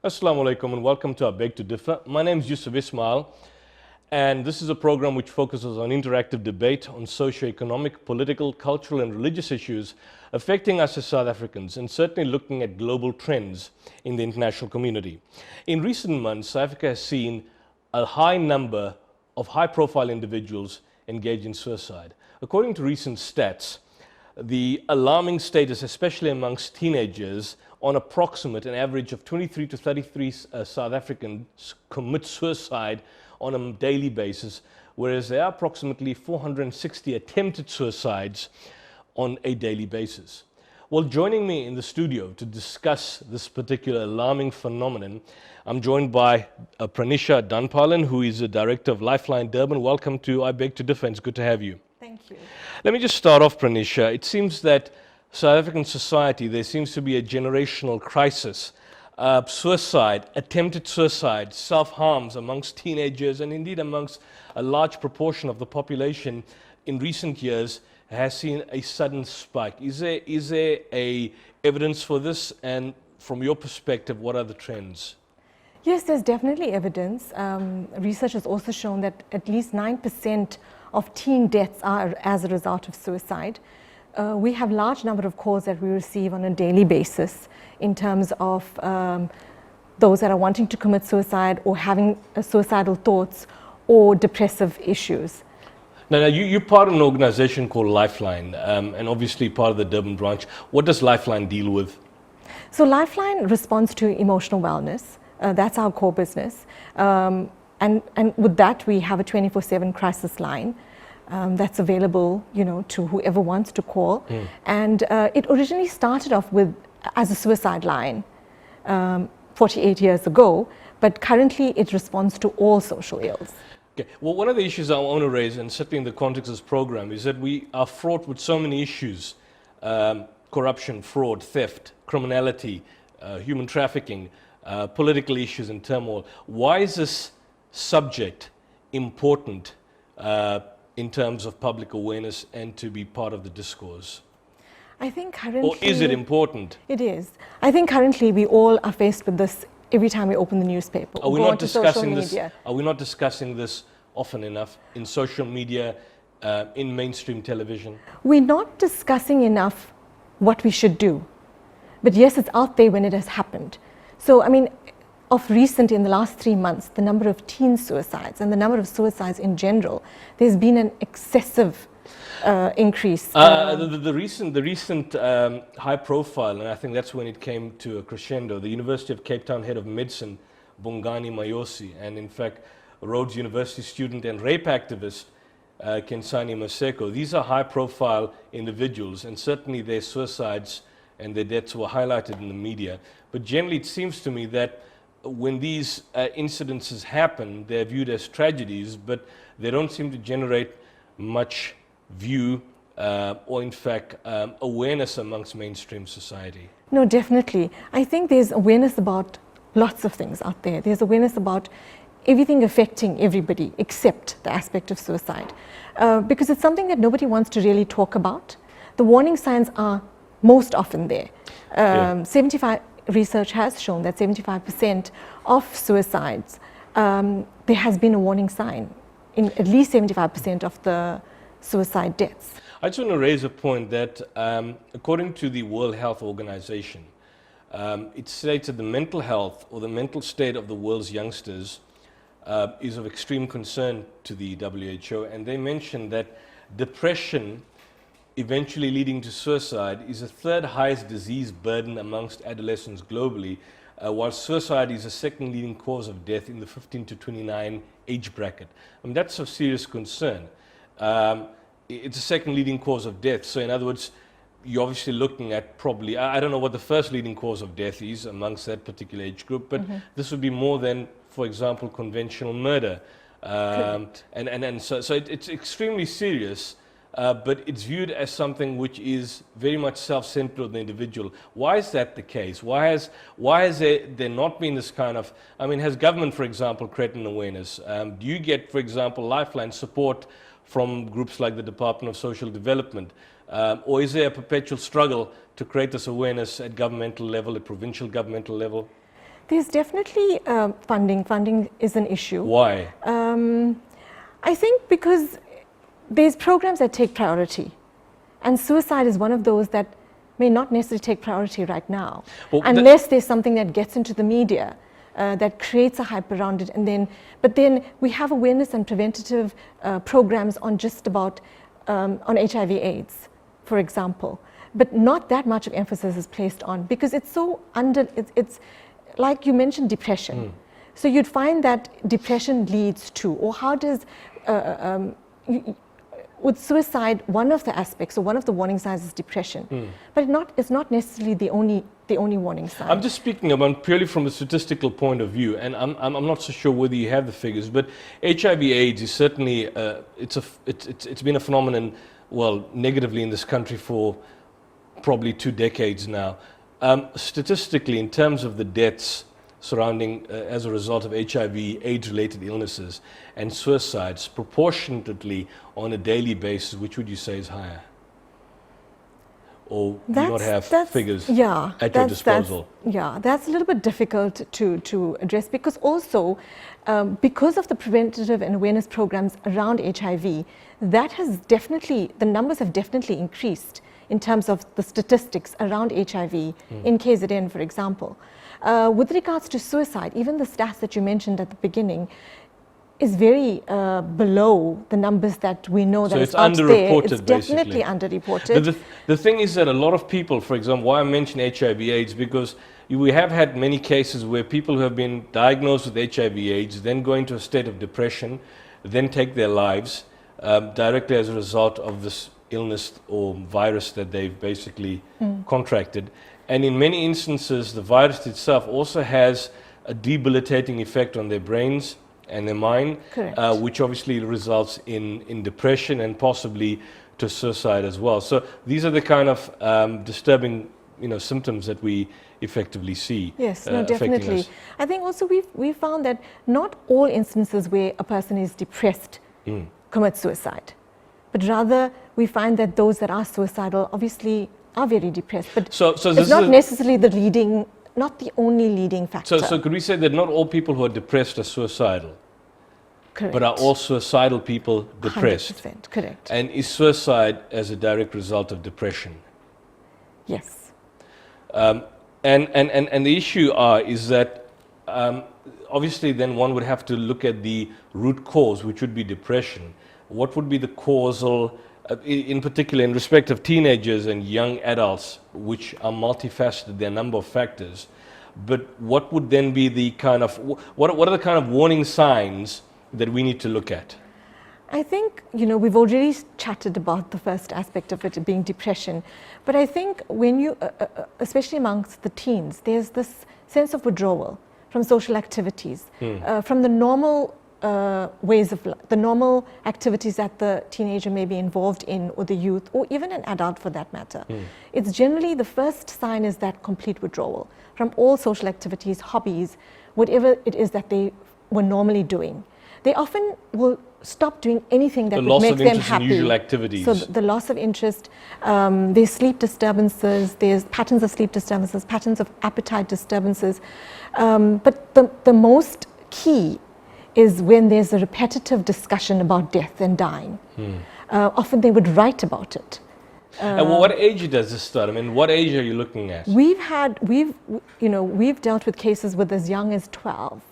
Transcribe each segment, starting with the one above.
Assalamu alaikum and welcome to I Beg to Differ. My name is Yusuf Ismail, and this is a program which focuses on interactive debate on socio-economic, political, cultural and religious issues affecting us as South Africans, and certainly looking at global trends in the international community. In recent months, South Africa has seen a high number of high-profile individuals engage in suicide. According to recent stats, the alarming status, especially amongst teenagers, on approximate an average of 23 to 33 South Africans commit suicide on a daily basis, whereas there are approximately 460 attempted suicides on a daily basis. Well, joining me in the studio to discuss this particular alarming phenomenon, I'm joined by Pranisha Danpalan, who is the Director of Lifeline Durban. Welcome to I Beg to Differ. It's good to have you. Thank you. Let me just start off, Pranisha. It seems that South African society, there seems to be a generational crisis. Suicide, attempted suicide, self-harms amongst teenagers and indeed amongst a large proportion of the population in recent years has seen a sudden spike. Is there a evidence for this? And from your perspective, what are the trends? Yes, there's definitely evidence. Research has also shown that at least 9% of teen deaths are as a result of suicide. We have a large number of calls that we receive on a daily basis in terms of those that are wanting to commit suicide or having suicidal thoughts or depressive issues. Now you're part of an organization called Lifeline, and obviously part of the Durban branch. What does Lifeline deal with? So Lifeline responds to emotional wellness. That's our core business. And with that, we have a 24/7 crisis line. That's available, to whoever wants to call. And it originally started off as a suicide line 48 years ago, but currently it responds to all social ills. Okay. Well, one of the issues I want to raise, and certainly in the context of this program, is that we are fraught with so many issues: corruption, fraud, theft, criminality, human trafficking, political issues and turmoil. Why is this subject important in terms of public awareness and to be part of the discourse? I think currently... Or is it important? It is. I think currently we all are faced with this every time we open the newspaper or go onto social media. Are we not discussing this often enough in social media, in mainstream television? We're not discussing enough what we should do. But yes, it's out there when it has happened. So, of recent, in the last 3 months, the number of teen suicides and the number of suicides in general, there's been an excessive increase. The recent high profile, and I think that's when it came to a crescendo, the University of Cape Town head of medicine, Bongani Mayosi, and in fact, Rhodes University student and rape activist, Kensani Maseko. These are high profile individuals, and certainly their suicides and their deaths were highlighted in the media. But generally, it seems to me that when these incidences happen, they're viewed as tragedies, but they don't seem to generate much view or, in fact, awareness amongst mainstream society. No, definitely. I think there's awareness about lots of things out there. There's awareness about everything affecting everybody except the aspect of suicide, because it's something that nobody wants to really talk about. The warning signs are most often there. 75 research has shown that 75% of suicides, there has been a warning sign in at least 75% of the suicide deaths. I just want to raise a point that according to the World Health Organization, it states that the mental health or the mental state of the world's youngsters is of extreme concern to the WHO, and they mention that depression eventually leading to suicide is the third highest disease burden amongst adolescents globally, while suicide is the second leading cause of death in the 15 to 29 age bracket. That's of serious concern. It's the second leading cause of death. So in other words, you're obviously looking at probably, I don't know what the first leading cause of death is amongst that particular age group, but this would be more than, for example, conventional murder. So it's extremely serious. But it's viewed as something which is very much self-centered of the individual. Why is that the case? Why has there not been this kind of, has government, for example, created an awareness? Do you get, for example, Lifeline support from groups like the Department of Social Development? Or is there a perpetual struggle to create this awareness at governmental level, at provincial governmental level? There's definitely funding. Funding is an issue. Why? I think because there's programs that take priority, and suicide is one of those that may not necessarily take priority right now, Well, unless there's something that gets into the media that creates a hype around it, but then we have awareness and preventative programs on just about on HIV/AIDS, for example, but not that much of emphasis is placed on, because it's so it's like you mentioned, depression. So you'd find that depression leads to, or how does with suicide, one of the aspects or one of the warning signs is depression, but it's not necessarily the only warning sign. I'm just speaking about purely from a statistical point of view, and I'm not so sure whether you have the figures, but HIV/AIDS is certainly it's been a phenomenon, well, negatively in this country for probably 2 decades now. Statistically, in terms of the deaths surrounding as a result of HIV, AIDS-related illnesses, and suicides, proportionately on a daily basis, which would you say is higher? Or do you not have figures at your disposal? That's a little bit difficult to address, because also because of the preventative and awareness programs around HIV, that has definitely, the numbers have definitely increased in terms of the statistics around HIV in KZN, for example. With regards to suicide, even the stats that you mentioned at the beginning is very below the numbers that we know that is out there. It's definitely underreported. But the thing is that a lot of people, for example, why I mention HIV/AIDS, because we have had many cases where people who have been diagnosed with HIV/AIDS then go into a state of depression, then take their lives directly as a result of this illness or virus that they've basically contracted. And in many instances, the virus itself also has a debilitating effect on their brains and their mind, which obviously results in depression and possibly to suicide as well. So these are the kind of disturbing, symptoms that we effectively see. Yes, no, definitely. I think also we've found that not all instances where a person is depressed commit suicide, but rather we find that those that are suicidal obviously are very depressed, but so it's not necessarily not the only leading factor. So could we say that not all people who are depressed are suicidal? Correct. But are all suicidal people depressed? 100%, correct. And is suicide as a direct result of depression? Yes. And the issue is that obviously then one would have to look at the root cause, which would be depression. What would be the causal, in particular in respect of teenagers and young adults, which are multifaceted, there are a number of factors, but what would then be the kind of, what are the kind of warning signs that we need to look at? I think, we've already chatted about the first aspect of it being depression, but I think when you, especially amongst the teens, there's this sense of withdrawal from social activities, from the normal ways of life, the normal activities that the teenager may be involved in, or the youth, or even an adult for that matter. It's generally, the first sign is that complete withdrawal from all social activities, hobbies, whatever it is that they were normally doing. They often will stop doing anything that would make them happy. Usual activities. So the loss of interest, there's sleep disturbances, there's patterns of sleep disturbances, patterns of appetite disturbances. But the most key is when there's a repetitive discussion about death and dying. Often they would write about it. And what age does this start? I mean, what age are you looking at? We've dealt with cases with as young as 12.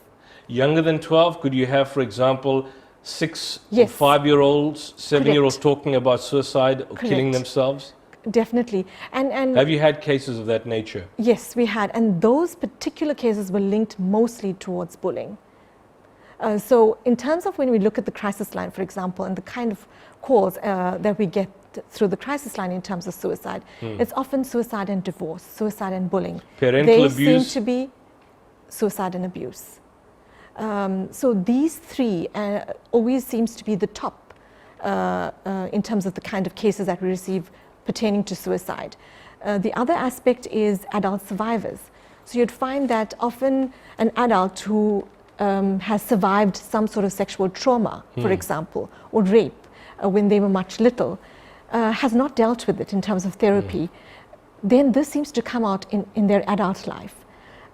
Younger than 12, could you have, for example, 6 or 5-year-olds, 7-year-olds talking about suicide or killing themselves? Definitely. And have you had cases of that nature? Yes, we had. And those particular cases were linked mostly towards bullying. So in terms of when we look at the crisis line, for example, and the kind of calls that we get through the crisis line in terms of suicide, it's often suicide and divorce, suicide and bullying. Parental abuse? They seem to be suicide and abuse. So these three always seems to be the top in terms of the kind of cases that we receive pertaining to suicide. The other aspect is adult survivors. So you'd find that often an adult who has survived some sort of sexual trauma, for example, or rape when they were much little, has not dealt with it in terms of therapy, then this seems to come out in their adult life.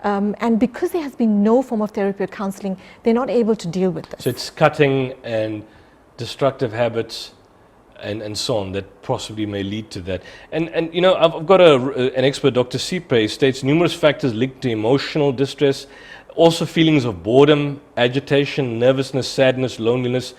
And because there has been no form of therapy or counseling, they're not able to deal with this. So it's cutting and destructive habits and so on that possibly may lead to that. And you know, I've got an expert, Dr. Sipe, states numerous factors linked to emotional distress, also feelings of boredom, agitation, nervousness, sadness, loneliness.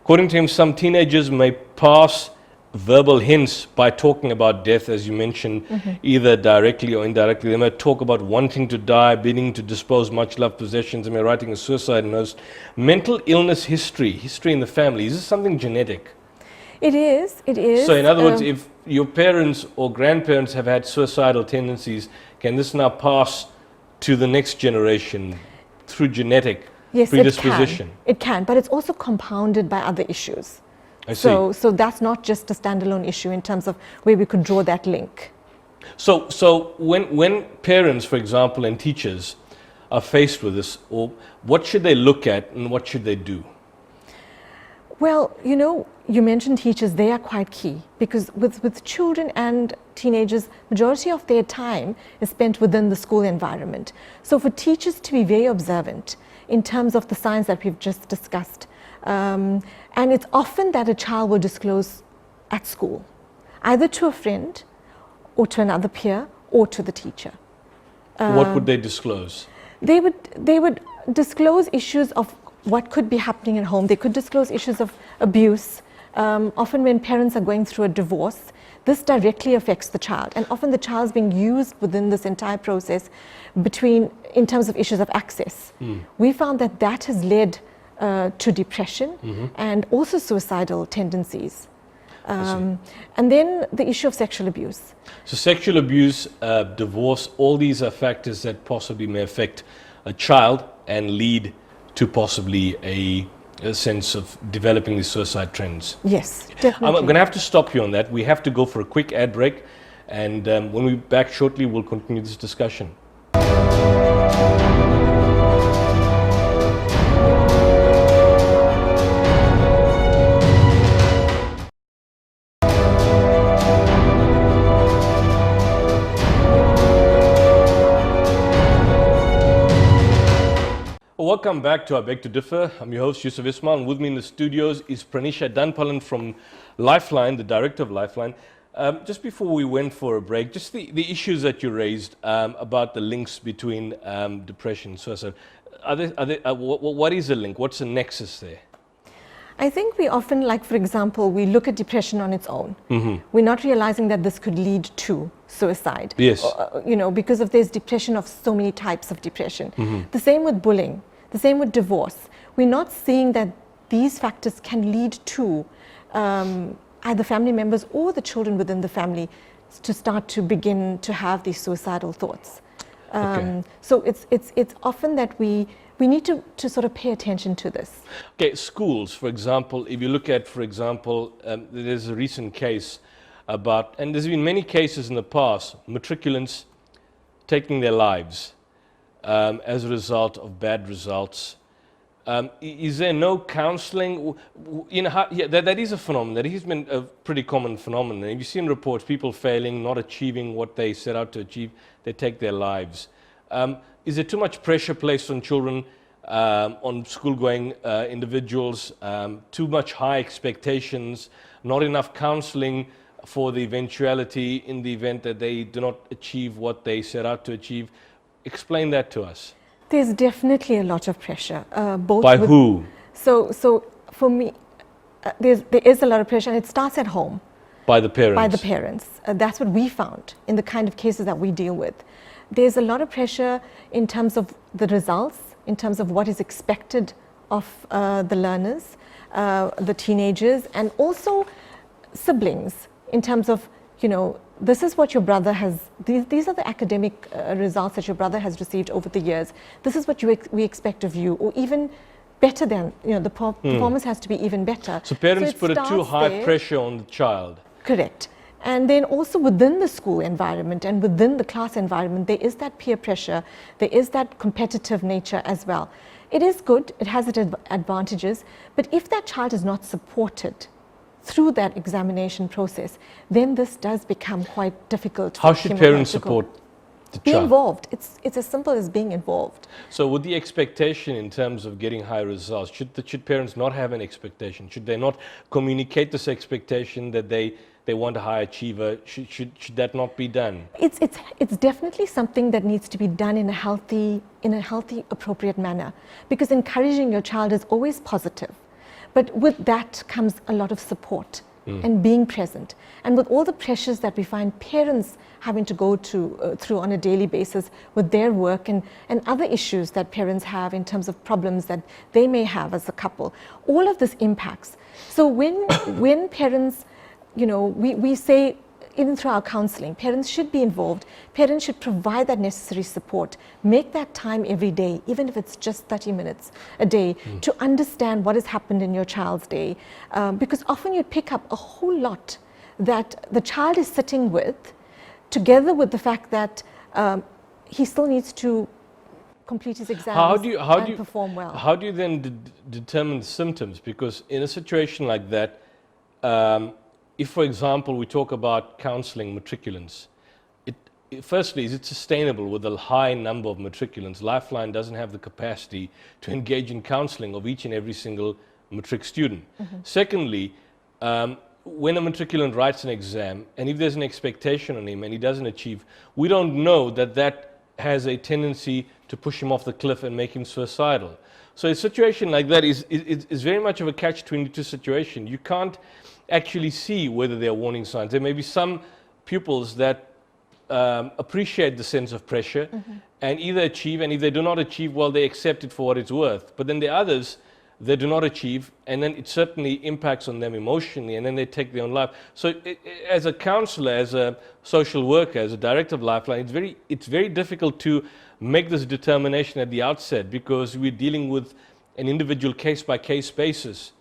According to him, some teenagers may pass verbal hints by talking about death, as you mentioned, either directly or indirectly. They may talk about wanting to die, beginning to dispose much loved possessions, they may writing a suicide note. Mental illness history in the family, is this something genetic? It is. So in other words, if your parents or grandparents have had suicidal tendencies, can this now pass to the next generation through genetic predisposition? It can, but it's also compounded by other issues. I see. So that's not just a standalone issue in terms of where we could draw that link. So when parents, for example, and teachers are faced with this, or what should they look at and what should they do? Well, you know, you mentioned teachers, they are quite key because with children and teenagers, majority of their time is spent within the school environment. So for teachers to be very observant in terms of the signs that we've just discussed, and it's often that a child will disclose at school, either to a friend or to another peer or to the teacher. What would they disclose? They would disclose issues of what could be happening at home. They could disclose issues of abuse. Often when parents are going through a divorce, this directly affects the child, and often the child's being used within this entire process in terms of issues of access. We found that has led to depression and also suicidal tendencies. And then the issue of sexual abuse. So sexual abuse, divorce, all these are factors that possibly may affect a child and lead to possibly a sense of developing these suicide trends. Yes, definitely. I'm going to have to stop you on that. We have to go for a quick ad break, and when we're back shortly, we'll continue this discussion. Welcome back to I Beg to Differ. I'm your host, Yusuf Ismail, and with me in the studios is Pranisha Danpalan from Lifeline, the director of Lifeline. Just before we went for a break, just the issues that you raised about the links between depression and suicide. What is the link? What's the nexus there? I think we often, like for example, we look at depression on its own. We're not realizing that this could lead to suicide. Yes. You know, because there's depression of so many types of depression. The same with bullying. The same with divorce. We're not seeing that these factors can lead to either family members or the children within the family to start to begin to have these suicidal thoughts. So it's often that we need to sort of pay attention to this. Okay, schools, for example, if you look at, for example, there's a recent case about, and there's been many cases in the past, matriculants taking their lives as a result of bad results. Is there no counseling? You know, that is a phenomenon. That has been a pretty common phenomenon. If you see in reports, people failing, not achieving what they set out to achieve, they take their lives. Is there too much pressure placed on children, on school-going individuals, too much high expectations, not enough counseling for the eventuality in the event that they do not achieve what they set out to achieve? Explain that to us. There's definitely a lot of pressure. Both by who? So for me, there is a lot of pressure, and it starts at home. By the parents? By the parents. That's what we found in the kind of cases that we deal with. There's a lot of pressure in terms of the results, in terms of what is expected of the learners, the teenagers, and also siblings in terms of, you know, this is what your brother has, these are the academic results that your brother has received over the years. This is what we expect of you, or even better than, you know, the performance has to be even better. So parents put a too high pressure on the child. Correct. And then also within the school environment and within the class environment, there is that peer pressure, there is that competitive nature as well. It is good, it has its advantages, but if that child is not supported through that examination process, then this does become quite difficult. How should parents support Be involved. It's as simple as being involved. So with the expectation in terms of getting high results, should parents not have an expectation? Should they not communicate this expectation that they want a high achiever? Should that not be done? It's definitely something that needs to be done in a healthy, appropriate manner, because encouraging your child is always positive. But with that comes a lot of support and being present. And with all the pressures that we find parents having to go through on a daily basis with their work and other issues that parents have in terms of problems that they may have as a couple, all of this impacts. So when parents, we say, even through our counseling, parents should be involved. Parents should provide that necessary support. Make that time every day, even if it's just 30 minutes a day, to understand what has happened in your child's day. Because often you pick up a whole lot that the child is sitting with, together with the fact that he still needs to complete his exams and perform well. How do you then determine the symptoms? Because in a situation like that, if, for example, we talk about counseling matriculants, firstly, is it sustainable with a high number of matriculants? Lifeline doesn't have the capacity to engage in counseling of each and every single matric student. Secondly, when a matriculant writes an exam, and if there's an expectation on him and he doesn't achieve, we don't know that has a tendency to push him off the cliff and make him suicidal. So a situation like that is very much of a catch-22 situation. You can't actually see whether there are warning signs. There may be some pupils that appreciate the sense of pressure and either achieve, and if they do not achieve, well, they accept it for what it's worth. But then there are others that do not achieve, and then it certainly impacts on them emotionally, and then they take their own life. So as a counselor, as a social worker, as a director of Lifeline, it's very difficult to make this determination at the outset, because we're dealing with an individual case-by-case basis.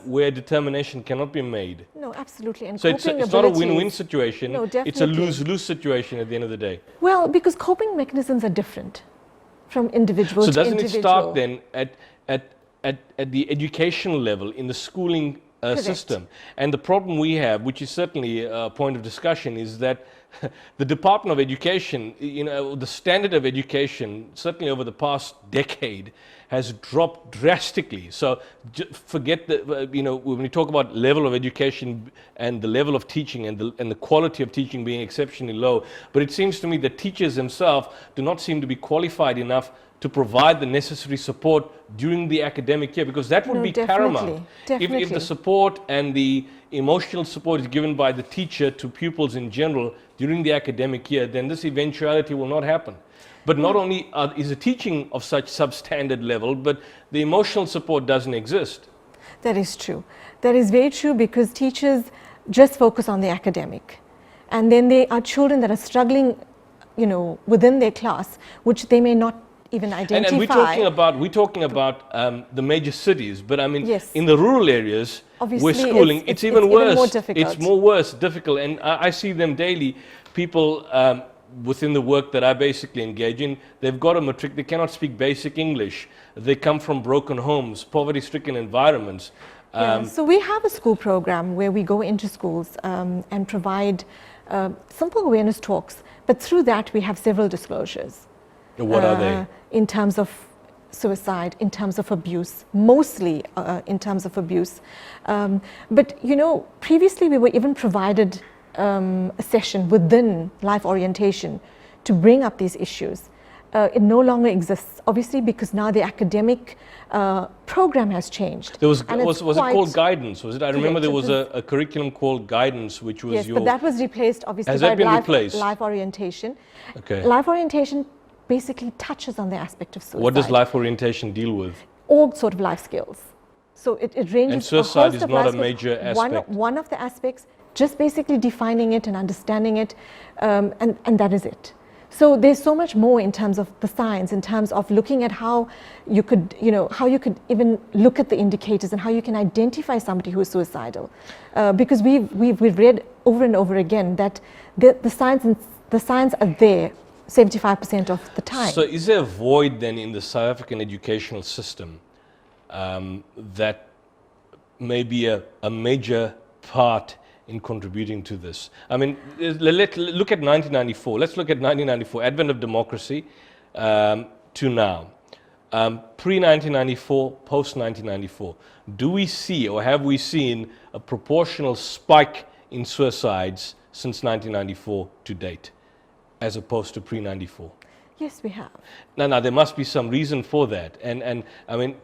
Where determination cannot be made. No, absolutely. And so it's not a win-win situation. No, definitely. It's a lose-lose situation at the end of the day. Well, because coping mechanisms are different from individual to individual. So doesn't it start then at the educational level, in the schooling system? And the problem we have, which is certainly a point of discussion, is that the Department of Education, the standard of education, certainly over the past decade, has dropped drastically. So forget that, when we talk about level of education and the level of teaching and the quality of teaching being exceptionally low, but it seems to me that teachers themselves do not seem to be qualified enough to provide the necessary support during the academic year, because that would be paramount. If the support and the emotional support is given by the teacher to pupils in general during the academic year, then this eventuality will not happen. But not only is the teaching of such substandard level, but the emotional support doesn't exist. That is true. That is very true, because teachers just focus on the academic. And then there are children that are struggling, within their class, which they may not even identify. And we're talking about the major cities, but I mean, yes, in the rural areas, obviously where schooling, it's even worse. More difficult. It's more difficult. And I see them daily, people within the work that I basically engage in, they've got a matric, they cannot speak basic English. They come from broken homes, poverty-stricken environments. So we have a school program where we go into schools and provide simple awareness talks, but through that we have several disclosures. What are they? In terms of suicide, in terms of abuse, mostly in terms of abuse. But previously we were even provided a session within life orientation to bring up these issues. It no longer exists, obviously, because now the academic program has changed. Was it called guidance? Was it? I remember there was a curriculum called guidance, which was but that was replaced, obviously, by life orientation. Okay. Life orientation basically touches on the aspect of suicide. What does life orientation deal with? All sort of life skills. So it ranges. And suicide is not a major aspect. One of the aspects, just basically defining it and understanding it, and that is it. So there's so much more in terms of the science, in terms of looking at how you could, how you could even look at the indicators and how you can identify somebody who is suicidal, because we've read over and over again that the signs are there 75% of the time. So is there a void then in the South African educational system that may be a major part in contributing to this? I mean, look at 1994. Let's look at 1994, advent of democracy to now. Pre-1994, post-1994. Do we see or have we seen a proportional spike in suicides since 1994 to date, as opposed to pre-94? Yes, we have. Now, there must be some reason for that. And I mean,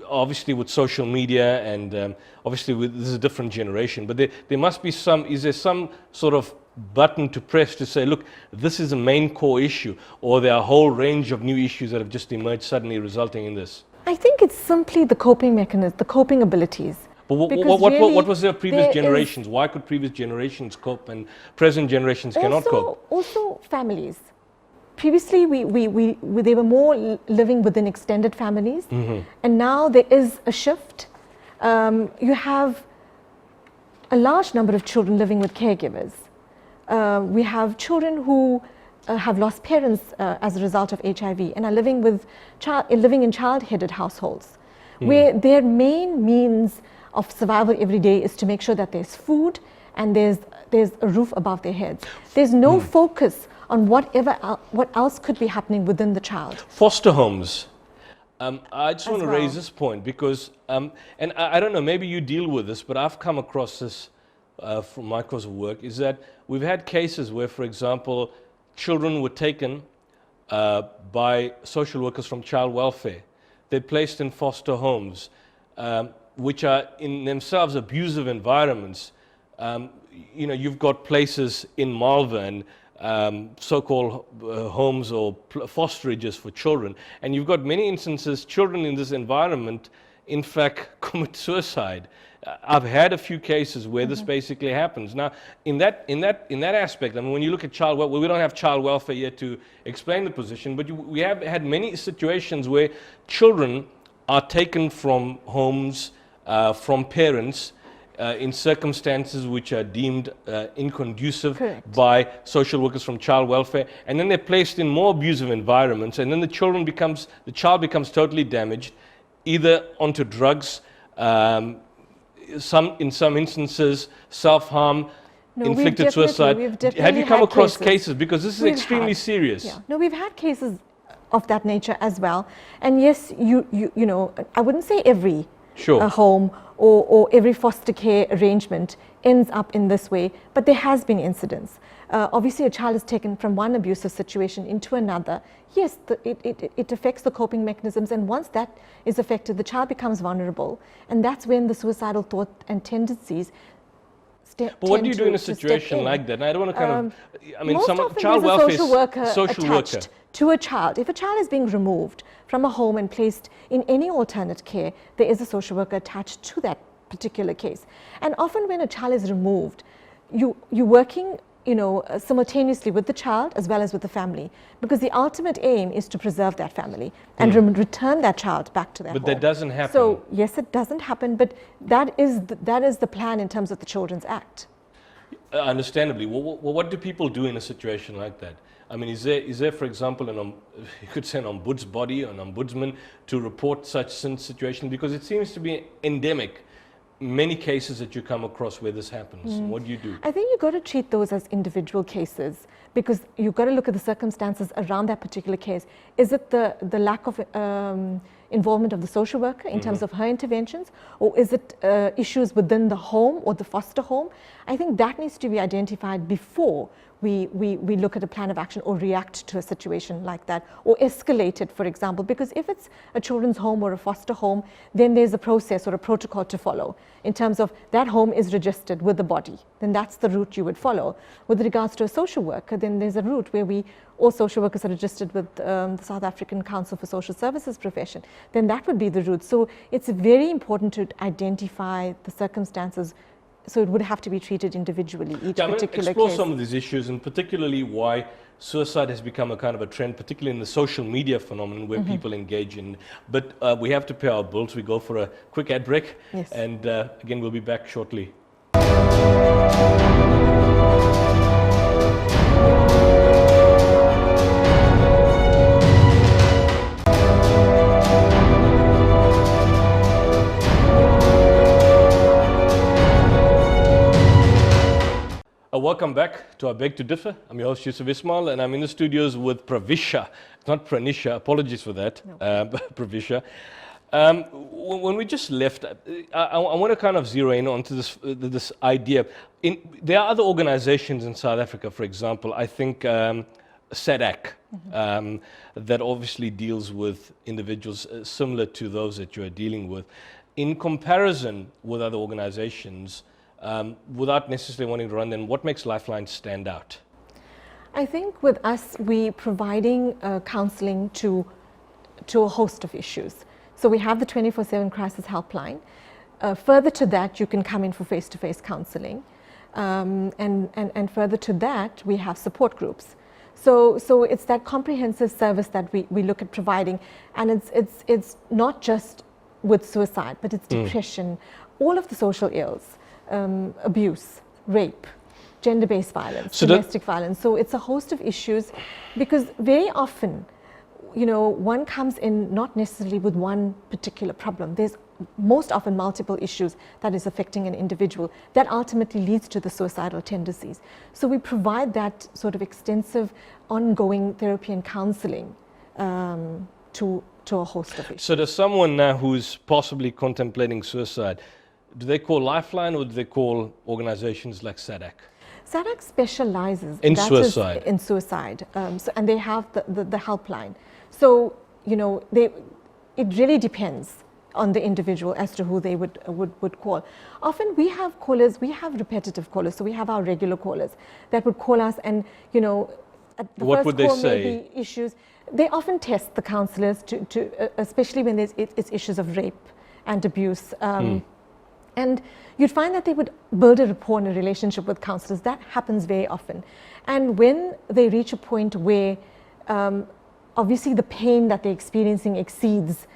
obviously with social media and obviously this is a different generation, but there must be is there some sort of button to press to say, look, this is a main core issue, or there are a whole range of new issues that have just emerged suddenly resulting in this? I think it's simply the coping mechanism, the coping abilities. But what was their previous generations? Why could previous generations cope and present generations cannot cope? Also families. Previously, they were more living within extended families, and now there is a shift. You have a large number of children living with caregivers. We have children who have lost parents as a result of HIV and are living in child-headed households, where their main means of survival every day is to make sure that there's food and there's a roof above their heads. There's no focus on what else could be happening within the child. Foster homes. I just want to raise this point because, and I don't know, maybe you deal with this, but I've come across this from my course of work, is that we've had cases where, for example, children were taken by social workers from child welfare. They're placed in foster homes, which are in themselves abusive environments. You've got places in Malvern, so-called homes or fosterages for children, and you've got many instances children in this environment in fact commit suicide. I've had a few cases where this basically happens. Now, in that aspect, I mean, when you look at child welfare, we don't have child welfare yet to explain the position, but we have had many situations where children are taken from homes, from parents, in circumstances which are deemed inconducive by social workers from child welfare, and then they're placed in more abusive environments, and then the child becomes totally damaged, either onto drugs, in some instances self-harm, inflicted suicide. Have you come across cases? Because this is extremely serious. Yeah. No, we've had cases of that nature as well, and yes, you know, I wouldn't say every home or every foster care arrangement ends up in this way, but there has been incidents. Obviously, a child is taken from one abusive situation into another. Yes, it affects the coping mechanisms, and once that is affected, the child becomes vulnerable, and that's when the suicidal thought and tendencies But what do you do in a situation like that? And I don't want to kind of, I mean, most some often child there's welfare a social worker attached worker to a child. If a child is being removed from a home and placed in any alternate care, there is a social worker attached to that particular case. And often when a child is removed, you're working, you know, simultaneously with the child as well as with the family, because the ultimate aim is to preserve that family and return that child back to their home. But that doesn't happen. So yes, it doesn't happen, but that is the plan in terms of the Children's Act. Understandably. Well, what do people do in a situation like that? I mean, is there, for example, you could say an ombudsbody or an ombudsman to report such situation? Because it seems to be endemic. Many cases that you come across where this happens. What do you do? I think you've got to treat those as individual cases, because you've got to look at the circumstances around that particular case. Is it the lack of involvement of the social worker in terms of her interventions, or is it issues within the home or the foster home? I think that needs to be identified before we look at a plan of action or react to a situation like that, or escalate it, for example, because if it's a children's home or a foster home, then there's a process or a protocol to follow in terms of that home is registered with the body, then that's the route you would follow. With regards to a social worker, then there's a route where all social workers are registered with the South African Council for Social Services profession, then that would be the route. So it's very important to identify the circumstances. So it would have to be treated individually, each particular explore case. Some of these issues, and particularly why suicide has become a kind of a trend, particularly in the social media phenomenon where people engage in. But we have to pay our bills. We go for a quick ad break. Yes. And again, we'll be back shortly. welcome back to I Beg to Differ. I'm your host Yusuf Ismail, and I'm in the studios with Pravisha, not Pranisha, apologies for that, No. Pravisha. When we just left, I want to kind of zero in onto this idea. There are other organizations in South Africa, for example, I think SADC, that obviously deals with individuals similar to those that you are dealing with. In comparison with other organizations, without necessarily wanting to run them, what makes Lifeline stand out? I think with us, we're providing counseling to a host of issues. So we have the 24/7 crisis helpline. Further to that, you can come in for face-to-face counseling. And further to that, we have support groups. So it's that comprehensive service that we look at providing. And it's not just with suicide, but it's depression, all of the social ills, abuse, rape, gender-based violence, domestic violence. So it's a host of issues, because very often, one comes in not necessarily with one particular problem. There's most often multiple issues that is affecting an individual that ultimately leads to the suicidal tendencies. So we provide that sort of extensive ongoing therapy and counseling to a host of issues. So there's someone now who's possibly contemplating suicide. Do they call Lifeline, or do they call organizations like SADC? SADC specializes in suicide. In suicide, and they have the helpline. So it really depends on the individual as to who they would call. Often we have callers, we have repetitive callers, so we have our regular callers that would call us, and at the what first would they call say? Maybe issues. They often test the counselors to especially when it's issues of rape and abuse. And you'd find that they would build a rapport and a relationship with counselors. That happens very often. And when they reach a point where obviously the pain that they're experiencing exceeds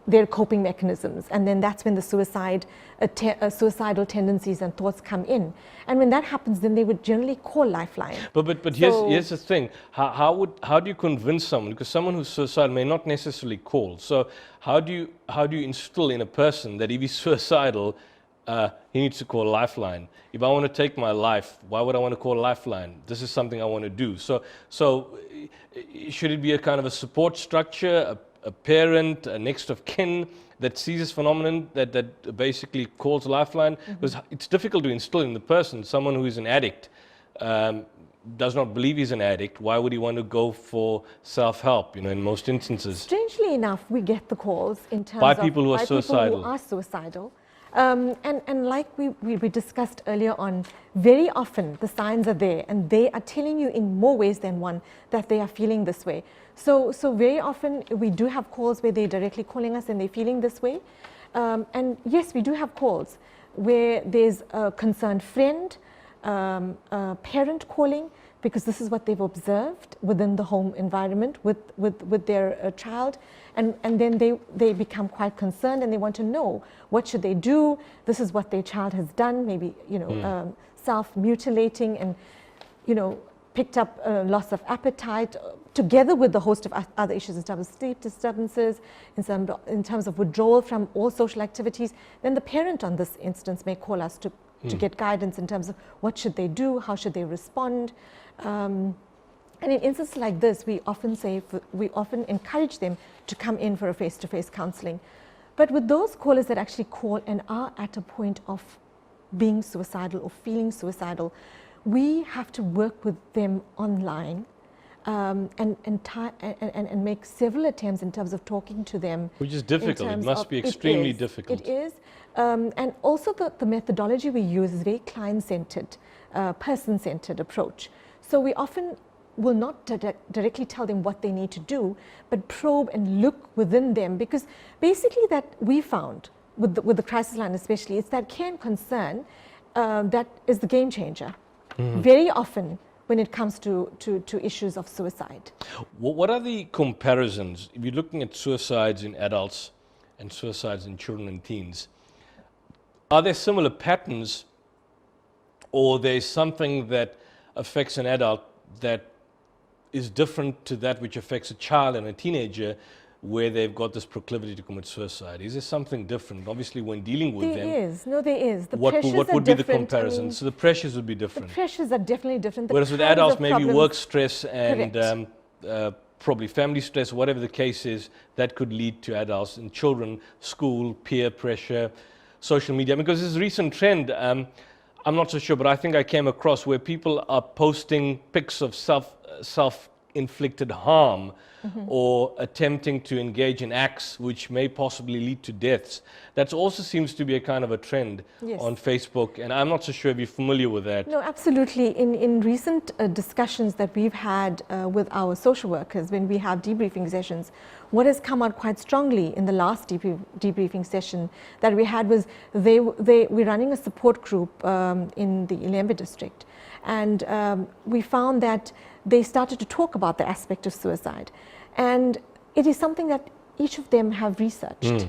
their coping mechanisms, and then that's when the suicidal tendencies and thoughts come in. And when that happens, then they would generally call Lifeline. But here's the thing. How do you convince someone? Because someone who's suicidal may not necessarily call. So how do you instill in a person that if he's suicidal, he needs to call Lifeline? If I want to take my life, why would I want to call Lifeline? This is something I want to do. So should it be a kind of a support structure, a parent, a next of kin that sees this phenomenon that basically calls Lifeline? Because it's difficult to instill in the person. Someone who is an addict does not believe he's an addict. Why would he want to go for self-help? In most instances. Strangely enough, we get the calls in terms by of people who are suicidal. And like we discussed earlier on, very often the signs are there, and they are telling you in more ways than one that they are feeling this way. So very often we do have calls where they're directly calling us and they're feeling this way. And yes, we do have calls where there's a concerned friend, a parent calling, because this is what they've observed within the home environment with their child. And then they become quite concerned, and they want to know, what should they do? This is what their child has done, maybe self-mutilating, and picked up loss of appetite, together with the host of other issues in terms of sleep disturbances, in terms of withdrawal from all social activities. Then the parent on this instance may call us to get guidance in terms of what should they do, how should they respond. And in instances like this, we often encourage them to come in for a face-to-face counseling. But with those callers that actually call and are at a point of being suicidal or feeling suicidal, we have to work with them online and make several attempts in terms of talking to them. Which is difficult. It must be extremely difficult. It is. And also the methodology we use is very client-centered, person-centered approach. So we often will not directly tell them what they need to do, but probe and look within them, because basically that we found with the crisis line especially, it's that care and concern that is the game changer. Very often when it comes to issues of suicide. What are the comparisons? If you're looking at suicides in adults and suicides in children and teens, are there similar patterns, or there's something that affects an adult that is different to that which affects a child and a teenager, where they've got this proclivity to commit suicide? Is there something different? Obviously, when dealing with them, There is. No, there is. The what pressures would are be the different. comparison? I mean, So the pressures would be the different. pressures are definitely different. The Whereas with kinds adults, of maybe problems- work stress and Correct. probably family stress, whatever the case is, that could lead to adults. And children, school, peer pressure, social media. Because this recent trend, I'm not so sure, but I think I came across where people are posting pics of self-inflicted harm or attempting to engage in acts which may possibly lead to deaths. That also seems to be a kind of a trend Yes. on Facebook, and I'm not so sure if you're familiar with that. No, absolutely. In recent discussions that we've had with our social workers, when we have debriefing sessions, what has come out quite strongly in the last debriefing session that we had was we're running a support group in the Ilembe district, and we found that they started to talk about the aspect of suicide, and it is something that each of them have researched.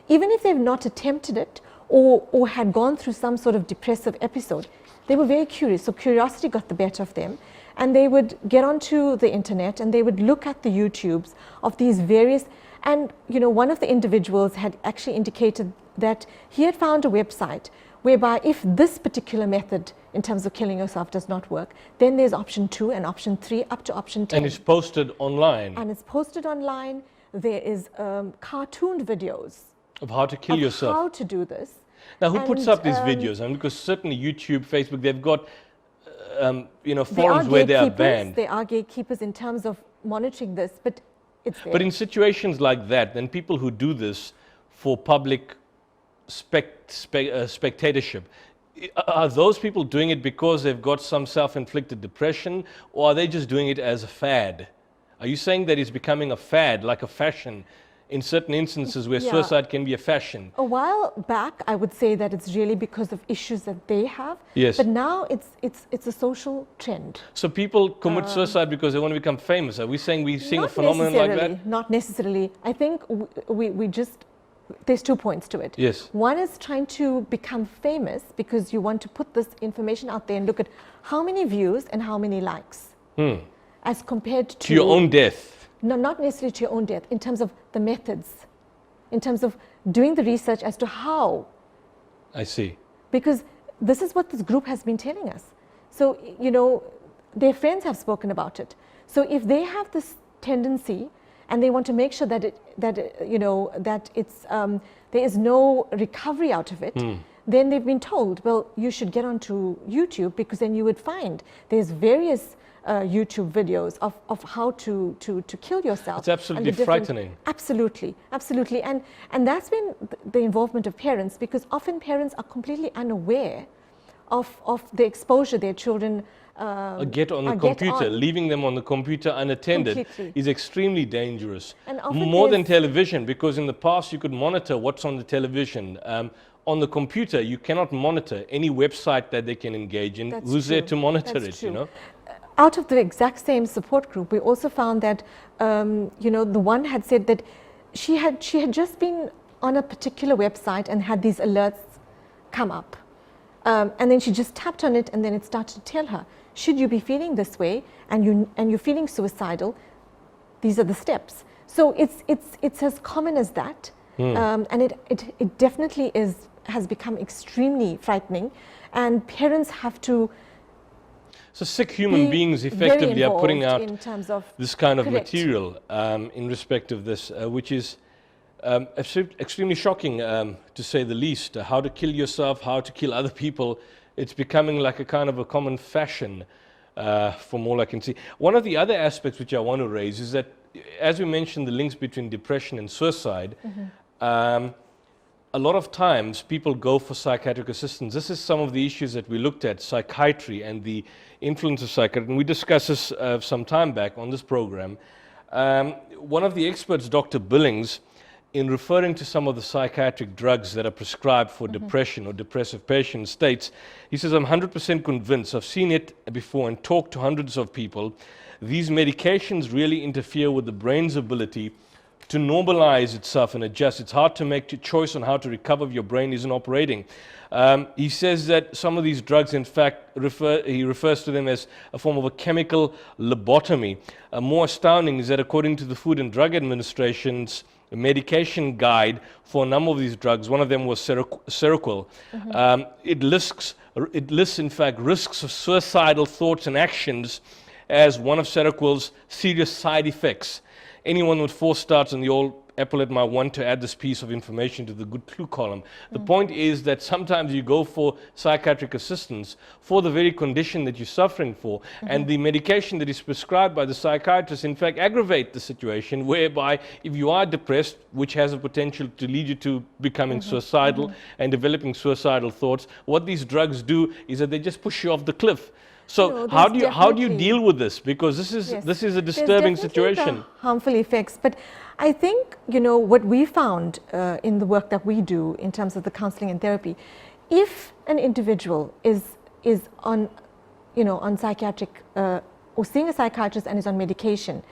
Even if they've not attempted it or had gone through some sort of depressive episode, they were very curious. So curiosity got the better of them, and they would get onto the internet and they would look at the YouTubes of these various, and one of the individuals had actually indicated that he had found a website whereby if this particular method in terms of killing yourself does not work, then there's option 2 and option 3 up to option 10. And it's posted online. And it's posted online. There is cartooned videos Of how to kill of yourself. how to do this. Now, who puts And, up these videos? I mean, because certainly YouTube, Facebook, they've got, forums where they are banned. There are gatekeepers in terms of monitoring this, but it's there. But in situations like that, then people who do this for public spectatorship, are those people doing it because they've got some self-inflicted depression, or are they just doing it as a fad? Are you saying that it's becoming a fad, like a fashion, in certain instances where Yeah. suicide can be a fashion? A while back, I would say that it's really because of issues that they have. Yes. But now it's a social trend. So people commit suicide because they want to become famous. Are we saying we're seeing a phenomenon like that? Not necessarily. I think we just, there's 2 points to it. Yes. One is trying to become famous because you want to put this information out there and look at how many views and how many likes. As compared to To your own death. No, not necessarily to your own death, in terms of the methods, in terms of doing the research as to how. I see. Because this is what this group has been telling us. So, their friends have spoken about it. So if they have this tendency and they want to make sure that there is no recovery out of it, then they've been told, well, you should get onto YouTube, because then you would find there's various YouTube videos of how to kill yourself. It's absolutely frightening. Absolutely, absolutely. And that's been the involvement of parents, because often parents are completely unaware of the exposure their children Get on the computer. Leaving them on the computer unattended Completely. is extremely dangerous. And often More than there's- television, because in the past you could monitor what's on the television. On the computer, you cannot monitor any website that they can engage in. That's Who's there true. to monitor That's it, true. Out of the exact same support group, we also found that, the one had said that she had just been on a particular website and had these alerts come up. And then she just tapped on it, and then it started to tell her, should you be feeling this way and you're feeling suicidal, these are the steps. So it's as common as that. And it definitely has become extremely frightening, and parents have to So sick human be beings very effectively are putting out involved in terms of this kind of Correct. material in respect of this, which is extremely shocking, to say the least. How to kill yourself, how to kill other people. It's becoming like a kind of a common fashion, from all I can see. One of the other aspects which I want to raise is that, as we mentioned, the links between depression and suicide, a lot of times people go for psychiatric assistance. This is some of the issues that we looked at, psychiatry and the influence of psychiatry. And we discussed this some time back on this program. One of the experts, Dr. Billings, in referring to some of the psychiatric drugs that are prescribed for depression or depressive patients, states, he says, I'm 100% convinced, I've seen it before and talked to hundreds of people, these medications really interfere with the brain's ability to normalize itself and adjust. It's hard to make a choice on how to recover if your brain isn't operating. He says that some of these drugs, in fact, he refers to them as a form of a chemical lobotomy. More astounding is that according to the Food and Drug Administration's medication guide for a number of these drugs, one of them was Seroquel, it lists, in fact, risks of suicidal thoughts and actions as one of Seroquel's serious side effects. Anyone with 4 stars on the old applet might want to add this piece of information to the good clue column. The point is that sometimes you go for psychiatric assistance for the very condition that you're suffering for, and the medication that is prescribed by the psychiatrist in fact aggravate the situation, whereby if you are depressed, which has a potential to lead you to becoming suicidal and developing suicidal thoughts, what these drugs do is that they just push you off the cliff. So how do you deal with this? Because this is a disturbing situation. The harmful effects, but I think what we found in the work that we do in terms of the counseling and therapy, if an individual is on on psychiatric or seeing a psychiatrist and is on medication,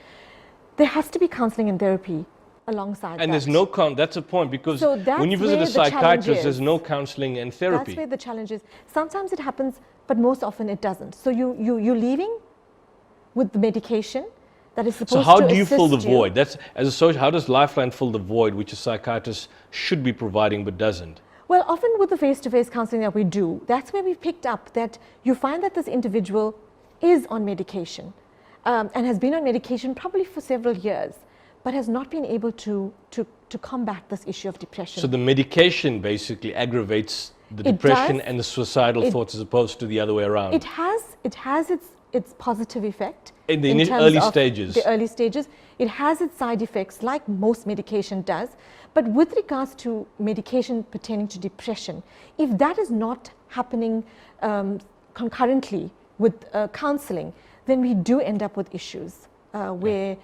there has to be counseling and therapy alongside that. And there's no that's a point, because when you visit a psychiatrist, there's no counseling and therapy. That's where the challenge is. Sometimes it happens, but most often it doesn't. So you're leaving with the medication that is supposed to assist you. So how do you fill the void? That's, as a social, how does Lifeline fill the void which a psychiatrist should be providing but doesn't? Well, often with the face-to-face counseling that we do, that's where we've picked up that you find that this individual is on medication and has been on medication probably for several years, but has not been able to combat this issue of depression. So the medication basically aggravates the depression and the suicidal thoughts, as opposed to the other way around. It has its positive effect in the early stages. The early stages. It has its side effects, like most medication does. But with regards to medication pertaining to depression, if that is not happening concurrently with counseling, then we do end up with issues where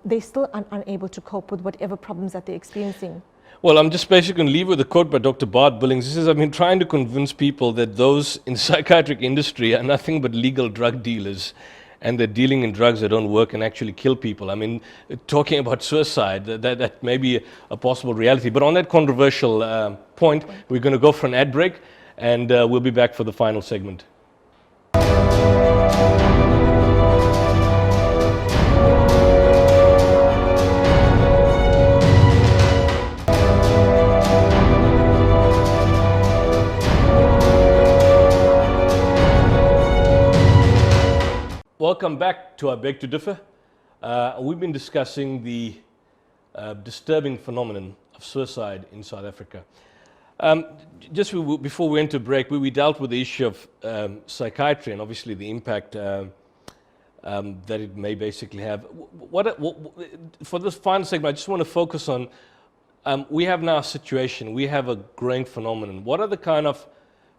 they still are unable to cope with whatever problems that they're experiencing. Well, I'm just basically going to leave with a quote by Dr. Bart Billings. He says, I've been trying to convince people that those in the psychiatric industry are nothing but legal drug dealers, and they're dealing in drugs that don't work and actually kill people. I mean, talking about suicide, that may be a possible reality. But on that controversial point, we're going to go for an ad break, and we'll be back for the final segment. Welcome back to I Beg to Differ. We've been discussing the disturbing phenomenon of suicide in South Africa. Just before we went to break, we dealt with the issue of psychiatry and obviously the impact that it may basically have. For this final segment, I just want to focus on, we have now a situation, we have a growing phenomenon. What are the kind of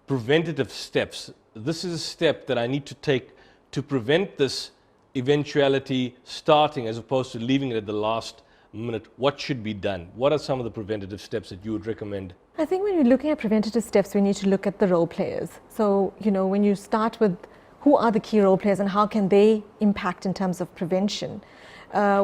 preventative steps? This is a step that I need to take to prevent this eventuality starting, as opposed to leaving it at the last minute. What should be done? What are some of the preventative steps that you would recommend? I think when you're looking at preventative steps, we need to look at the role players. So, when you start with who are the key role players and how can they impact in terms of prevention,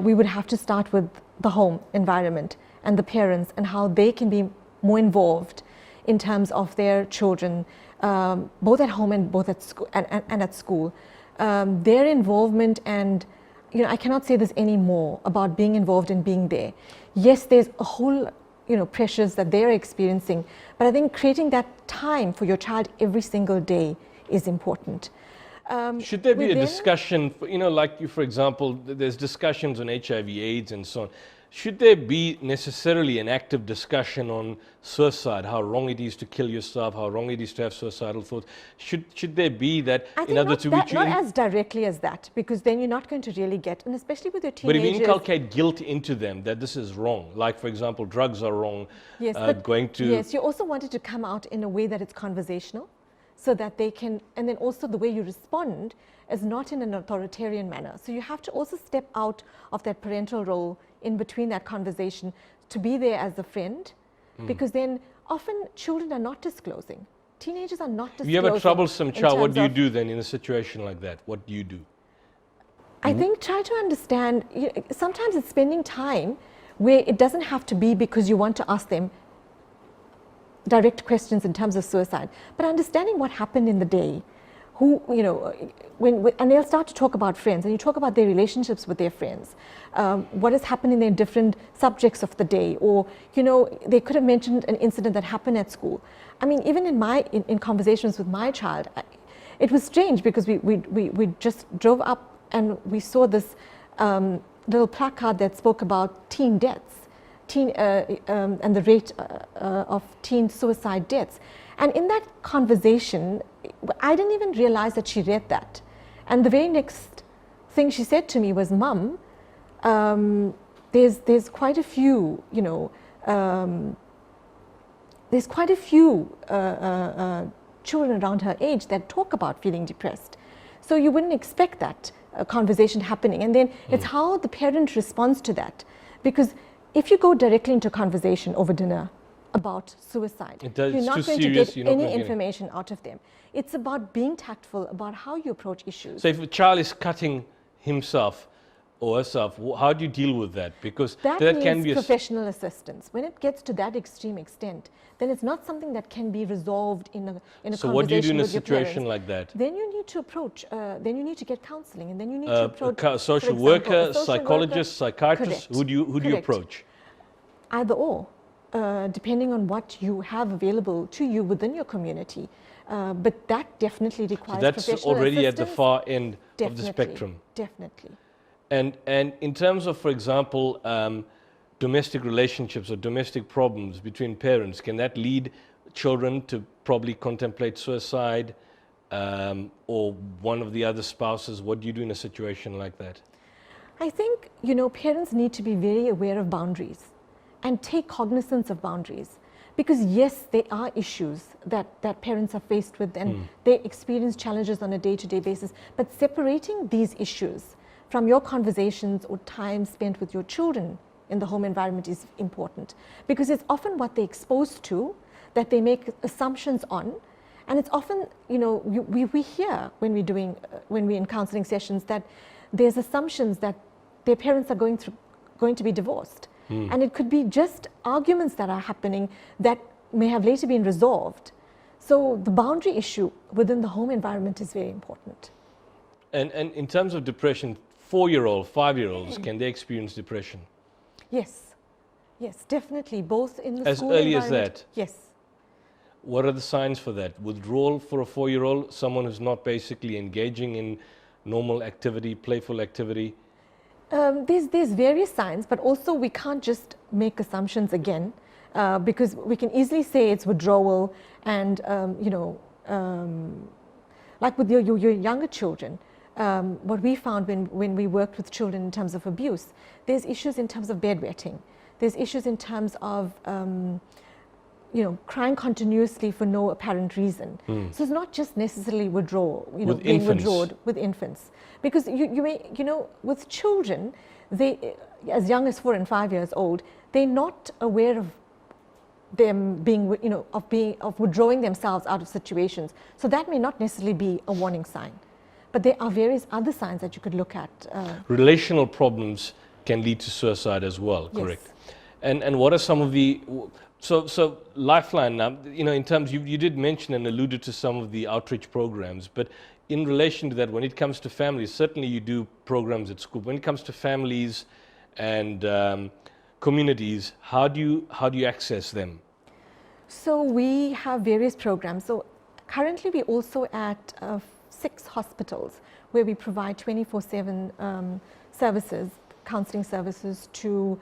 we would have to start with the home environment and the parents and how they can be more involved in terms of their children, both at home and both at school and at school. Their involvement, and I cannot say this anymore about being involved and being there. Yes, there's a whole pressures that they're experiencing, but I think creating that time for your child every single day is important. Should there be a discussion, like for example, there's discussions on HIV/AIDS and so on. Should there be necessarily an active discussion on suicide, how wrong it is to kill yourself, how wrong it is to have suicidal thoughts? Should there be that? I think not as directly as that, because then you're not going to really get, and especially with your teenagers. But if you inculcate guilt into them that this is wrong, like for example, drugs are wrong, yes, yes, you also want it to come out in a way that it's conversational, so that they can, and then also the way you respond is not in an authoritarian manner. So you have to also step out of that parental role in between that conversation to be there as a friend, because then often children are not disclosing. Teenagers are not disclosing. If you have a troublesome child, what do you do then in a situation like that? What do you do? I think try to understand, sometimes it's spending time where it doesn't have to be because you want to ask them direct questions in terms of suicide, but understanding what happened in the day, who, you know, and they'll start to talk about friends, and you talk about their relationships with their friends, what has happened in their different subjects of the day, or, you know, they could have mentioned an incident that happened at school. I mean, even in conversations with my child, it was strange because we just drove up and we saw this little placard that spoke about teen deaths, and the rate of teen suicide deaths. And in that conversation, I didn't even realize that she read that. And the very next thing she said to me was, "Mum, there's quite a few, you know, there's quite a few children around her age that talk about feeling depressed. So you wouldn't expect that conversation happening." And then it's how the parent responds to that. Because if you go directly into conversation over dinner about suicide, you're not going to get any information out of them. It's about being tactful about how you approach issues. So if a child is cutting himself or herself, how do you deal with that? Because that can be professional assistance. When it gets to that extreme extent, then it's not something that can be resolved in a conversation. So what do you do in a situation like that? Then you need to approach, then you need to get counseling, and then you need to approach a social worker, psychologist, psychiatrist. Who do you approach? Either or, depending on what you have available to you within your community. But that definitely requires professional assistance. That's already at the far end of the spectrum. Definitely. And in terms of, for example, domestic relationships or domestic problems between parents, can that lead children to probably contemplate suicide, or one of the other spouses? What do you do in a situation like that? I think, you know, parents need to be very aware of boundaries and take cognizance of boundaries. Because yes, there are issues that parents are faced with, and they experience challenges on a day-to-day basis. But separating these issues from your conversations or time spent with your children in the home environment is important. Because it's often what they're exposed to that they make assumptions on. And it's often, you know, we hear when we're in counseling sessions that there's assumptions that their parents are going to be divorced. And it could be just arguments that are happening that may have later been resolved. So the boundary issue within the home environment is very important. And in terms of depression, 4-year-old, 5-year-olds, can they experience depression? Yes, yes, definitely, both in the school environment. As early as that? Yes. What are the signs for that? Withdrawal for a 4-year-old, someone who's not basically engaging in normal activity, playful activity? There's various signs, but also we can't just make assumptions again, because we can easily say it's withdrawal, and you know, like with your younger children, what we found when we worked with children in terms of abuse, there's issues in terms of bedwetting, there's issues in terms of you know, crying continuously for no apparent reason. So it's not just necessarily withdrawal, you know, being withdrawn with infants. Because you may, you know, with children, they, as young as 4 and 5 years old, they're not aware of them being, you know, of withdrawing themselves out of situations. So that may not necessarily be a warning sign. But there are various other signs that you could look at. Relational problems can lead to suicide as well, correct? Yes. And what are some of the, so Lifeline now, you know, in terms, you did mention and alluded to some of the outreach programs, but in relation to that, when it comes to families, certainly you do programs at school. When it comes to families and communities, how do you access them? So we have various programs. So currently we're also at 6 hospitals where we provide 24/7 services, counseling services to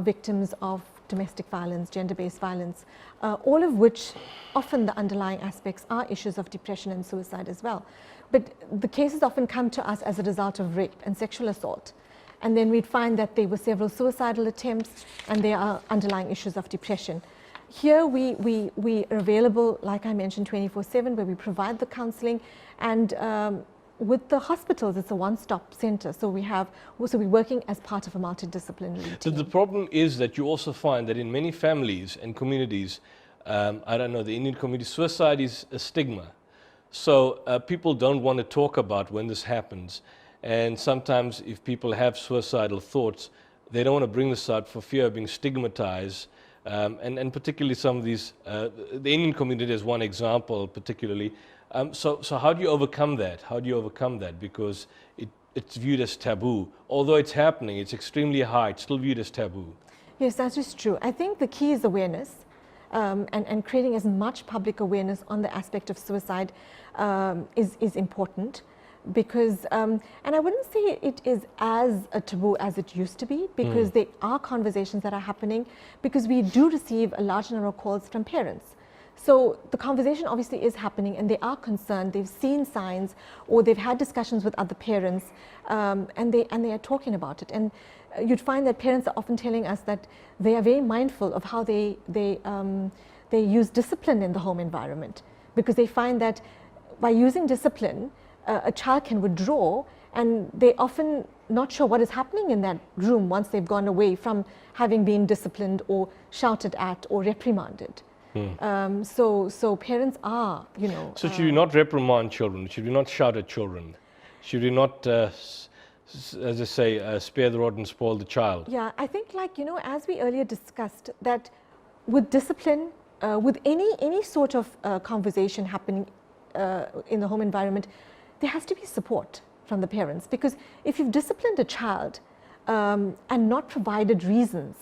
victims of domestic violence, gender-based violence, all of which often the underlying aspects are issues of depression and suicide as well. But the cases often come to us as a result of rape and sexual assault. And then we'd find that there were several suicidal attempts and there are underlying issues of depression. Here we are available, like I mentioned, 24/7, where we provide the counseling, and with the hospitals, it's a one-stop center. So we're working as part of a multidisciplinary team. So the problem is that you also find that in many families and communities, I don't know, the Indian community, suicide is a stigma. So people don't want to talk about when this happens. And sometimes if people have suicidal thoughts, they don't want to bring this out for fear of being stigmatized. And particularly some of these, the Indian community is one example particularly. So how do you overcome that? How do you overcome that? Because it's viewed as taboo. Although it's happening, it's extremely high, it's still viewed as taboo. Yes, that is true. I think the key is awareness, and creating as much public awareness on the aspect of suicide is important. Because, and I wouldn't say it is as a taboo as it used to be, because there are conversations that are happening, because we do receive a large number of calls from parents. So the conversation obviously is happening, and they are concerned, they've seen signs, or they've had discussions with other parents, and they are talking about it. And you'd find that parents are often telling us that they are very mindful of how they use discipline in the home environment, because they find that by using discipline, a child can withdraw, and they're often not sure what is happening in that room once they've gone away from having been disciplined or shouted at or reprimanded. So parents are, you know. So should we not reprimand children? Should we not shout at children? Should we not, as I say, spare the rod and spoil the child? Yeah, I think, like, you know, as we earlier discussed, that with discipline, with any sort of conversation happening in the home environment, there has to be support from the parents, because if you've disciplined a child and not provided reasons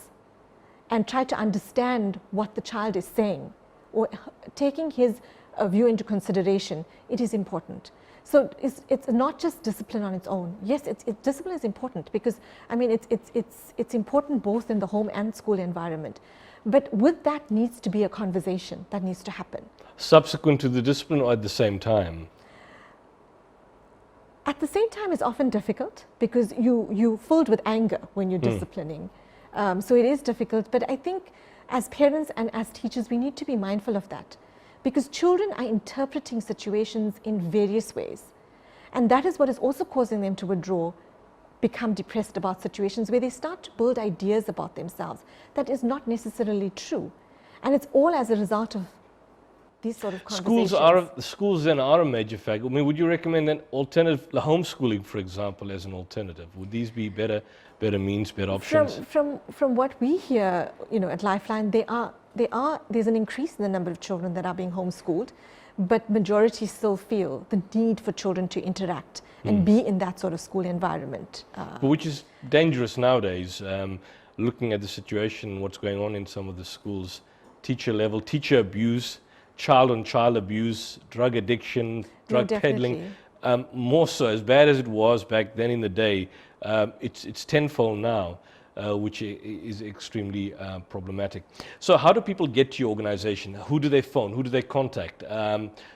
and tried to understand what the child is saying or taking his view into consideration, it is important. So it's not just discipline on its own. Yes, discipline is important, because I mean it's important both in the home and school environment. But with that needs to be a conversation that needs to happen. Subsequent to the discipline or at the same time? At the same time is often difficult, because you're filled with anger when you're disciplining. So it is difficult, but I think as parents and as teachers, we need to be mindful of that, because children are interpreting situations in various ways. And that is what is also causing them to withdraw, become depressed about situations where they start to build ideas about themselves that is not necessarily true. And it's all as a result of these sort of conversations. Schools then are a major factor. I mean, would you recommend an alternative, homeschooling, for example, as an alternative? Would these be better means, better options? From what we hear, you know, at Lifeline, there's an increase in the number of children that are being homeschooled, but majority still feel the need for children to interact and be in that sort of school environment. But which is dangerous nowadays, looking at the situation, what's going on in some of the schools, teacher level, teacher abuse, child-on-child abuse, drug addiction, drug peddling. More so, as bad as it was back then in the day, it's tenfold now, which is extremely problematic. So how do people get to your organization? Who do they phone? Who do they contact?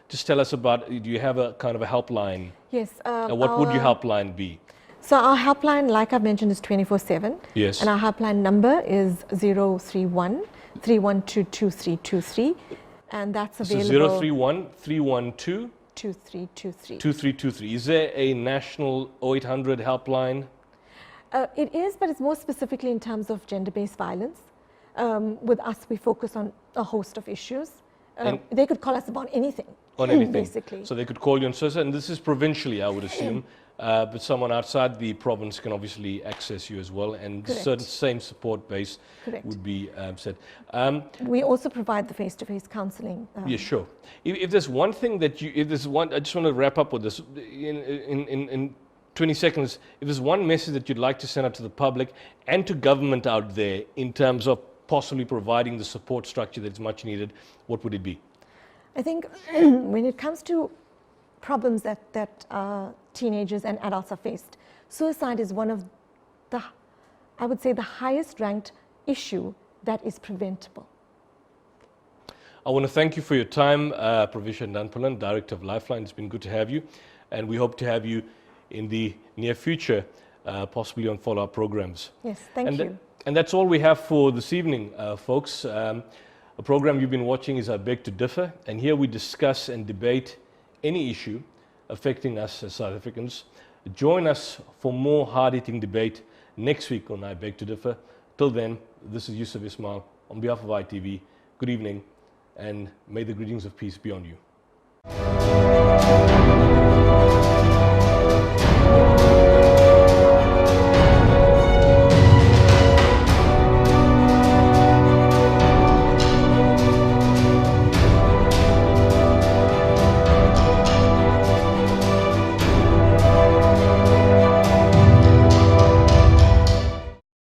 Just tell us about, do you have a kind of a helpline? Yes. What would your helpline be? So our helpline, like I've mentioned, is 24/7. Yes. And our helpline number is 031 312 2323. And that's available. So 031 312 2323. 2323. Is there a national 0800 helpline? It is, but it's more specifically in terms of gender-based violence. With us, we focus on a host of issues. They could call us about anything. On anything. Basically. So they could call you on SOSA, and this is provincially, I would assume. But someone outside the province can obviously access you as well, and Correct. certain same support base Correct. would be set. We also provide the face-to-face counseling. Yeah, sure. If there's one thing that I just want to wrap up with this in 20 seconds. If there's one message that you'd like to send out to the public and to government out there in terms of possibly providing the support structure that's much needed, what would it be? I think when it comes to problems that teenagers and adults are faced, suicide is one of the, I would say, the highest ranked issue that is preventable. I want to thank you for your time, Pravisha Nanpalan, Director of Lifeline. It's been good to have you, and we hope to have you in the near future, possibly on follow-up programs. Yes, thank you. And that's all we have for this evening, folks. A program you've been watching is I Beg to Differ, and here we discuss and debate any issue affecting us as South Africans. Join us for more hard-hitting debate next week on I Beg to Differ. Till then, this is Yusuf Ismail on behalf of ITV. Good evening, and may the greetings of peace be on you.